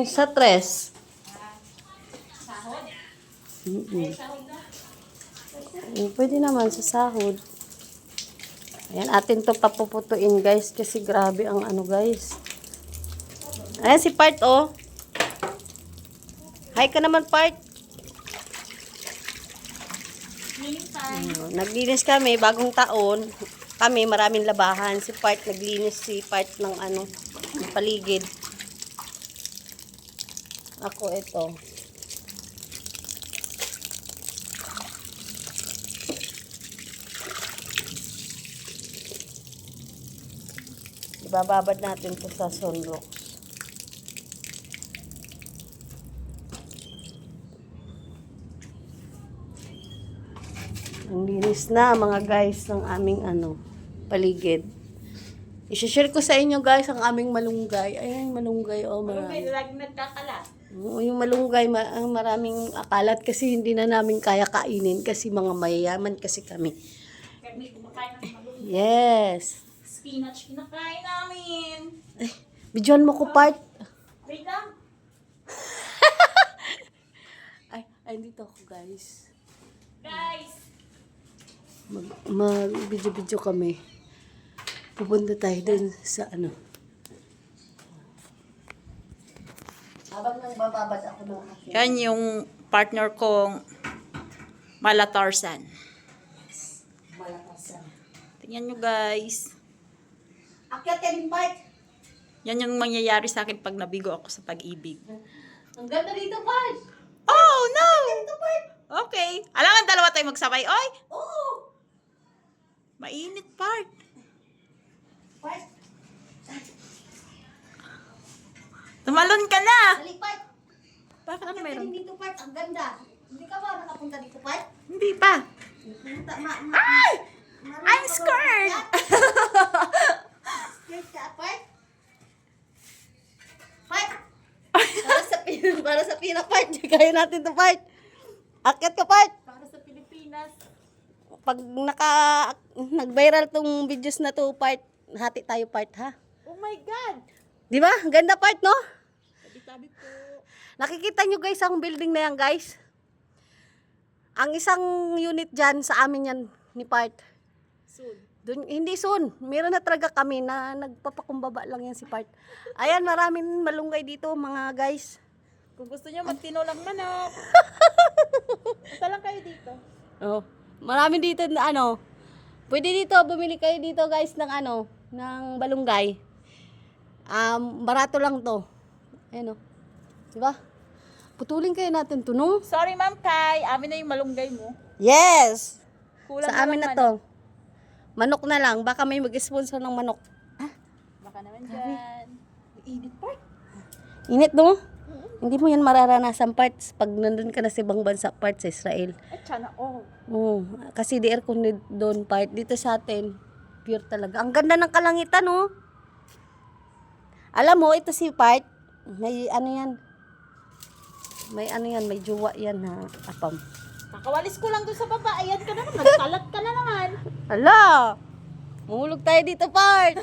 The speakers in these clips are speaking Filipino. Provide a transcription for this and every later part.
Sa tres. Sahod? Mm-mm. Sahod na. Pwede naman sa sahod. Ayan, atin to papuputuin guys. Kasi grabe ang ano guys. Ayan si Part oh. Hi ka naman Part. Cleaning time. Naglinis kami bagong taon. Kami maraming labahan. Si Part naglinis si Part ng ano, ng paligid. Ako ito. Ibababad natin to sa sunrock. Ang linis na mga guys ng aming ano, paligid. I-share ko sa inyo guys ang aming malunggay. Ayan, malunggay oh, Malunggay, marami. lagi nagkakalat. Oo, yung malunggay, maraming akalat kasi hindi na namin kaya kainin kasi mga mayayaman kasi kami. Kami kumakain ng malunggay. Yes. Spinach kinakain namin. Bidyon mo ko Part. Wait lang. Ay, dito ako guys. Guys. Mag-video kami. Pupunta tayo dun sa ano. Habang nagbababad ako ng akin. Yan yung partner kong Malatarsan. Malakasan. Tingnan nyo guys. Akyat ka din, Part. Yan yung mangyayari sa akin pag nabigo ako sa pag-ibig. Ang ganda dito, Part. Oh no! Dito, Part. Okay. Alangan dalawa tayo magsabay. Oy! Oo. Mainit part. Part. Tumalon ka na! Dali, Part. Bakit ano Akyat ka meron? din dito, Part. Ang ganda. Hindi ka ba nakapunta dito, Part? Hindi pa. Punta, Ay! I'm scared! Scared ka, Part? Part. Para sa pina, Part. Kaya natin to, Part. Akyat ka, Part. Para sa Pilipinas. Pag nag-viral tong videos na to, Part, hati tayo, Part, ha? Oh my God! Di ba? Ganda, Part, no? Tabi-tabi po. Nakikita nyo, guys, ang building na yan, guys. Ang isang unit dyan, sa amin yan, ni Part. Soon. Dun, hindi soon. Meron na talaga kami na nagpapakumbaba lang yan si Part. Ayan, maraming malunggay dito, mga guys. Kung gusto niyo magtinolang manok. Punta lang kayo dito. Oh, marami dito na ano. Pwede dito, bumili kayo dito, guys, ng ano, ng balunggay. Barato lang to. Ayan, oh. Diba? Putulin kayo natin to, no? Sorry Ma'am Kai, amin na yung malunggay mo. Yes! Kulang Sa amin na lang to. Manok na lang. Baka may mag-sponsor ng manok. Baka naman dyan. Init part. Init, no? Hindi mo yan mararanasan, Parts, pag nandun ka na sa ibang bansa, Parts, sa Israel. At sana all. Oo. Kasi di aircon doon, Part. Dito sa atin, pure talaga. Ang ganda ng kalangitan, no? Alam mo, ito si Part, may ano yan. May ano yan, may jowa yan, ha? Apam. Kakawalis ko lang doon sa baba. Ayan ka na naman. Nagkalat ka na naman. Hala! Mahulog tayo dito, Part.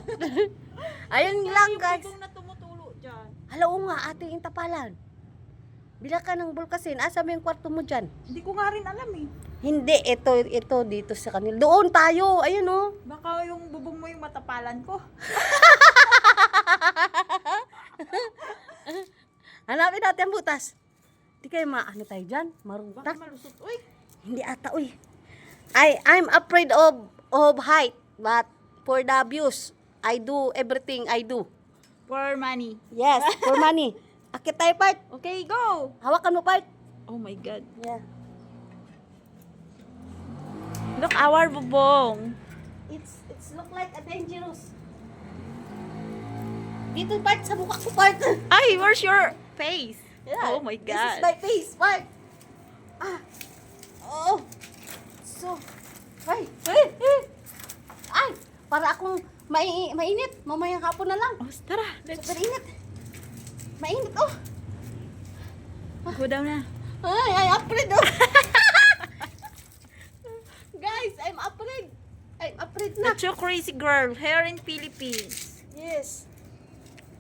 Ayun lang, guys. Yung na tumutulo dyan. Hala, oo nga, ating intapalan. Bila ka ng bulkasin, asa mo yung kwarto mo dyan? Hindi ko nga rin alam eh. Hindi, ito dito sa kanila. Doon tayo, ayun, oh. Baka yung bubong mo yung matapalan ko. Hanapin natin ang butas. Hindi kayo maano tayo dyan, Baka marutak. malusot. Uy! Hindi ata, uy. I'm afraid of height, but for the views, I do everything I do. For money. Yes, for money. Akit tayo, Part. Okay, go! Hawakan mo, Part. Oh my God. Yeah. Look, our bubong. It's look like a dangerous. Dito, Part, sa mukha ko, Part. Ay, where's your face? Yeah, Oh my This is God. my face, Part. Oh. So, ay. Ay, para akong mainit. Mamayang hapon na lang. Oh, tara. Let's Super init. Mainit, oh. go down na. Ay, I'm afraid, oh. Guys, I'm afraid. I'm afraid na. Not you crazy girl here in Philippines. Yes.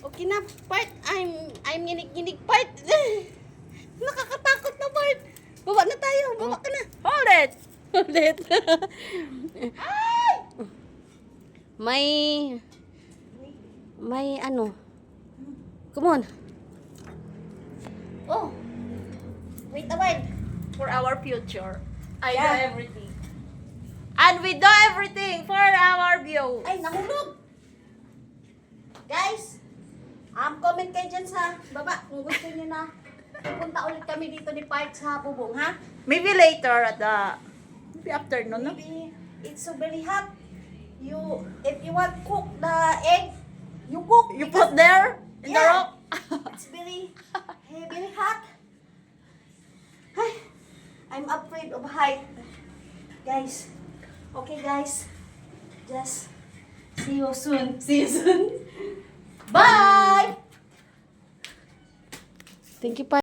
Okay na, part. I'm nginig-nginig, part. Nakakatakot na, part. Baba na tayo. Baba ka na. Hold it! Ulit. May ano. Come on. Oh. Wait a while. For our future. I do Yeah. everything. And we do everything for our view. Ay, nahulog. Guys, comment kayo dyan sa baba kung gusto niyo na pupunta ulit kami dito ni Part sa Bubong, ha? Maybe later at the afternoon, no? Maybe it's so very hot. If you want cook the egg, you cook. You put there in the Yeah. rock. It's very hot. Ay, I'm afraid of height. Guys, okay guys. Just see you soon. See you soon. Bye! Thank you, Pa.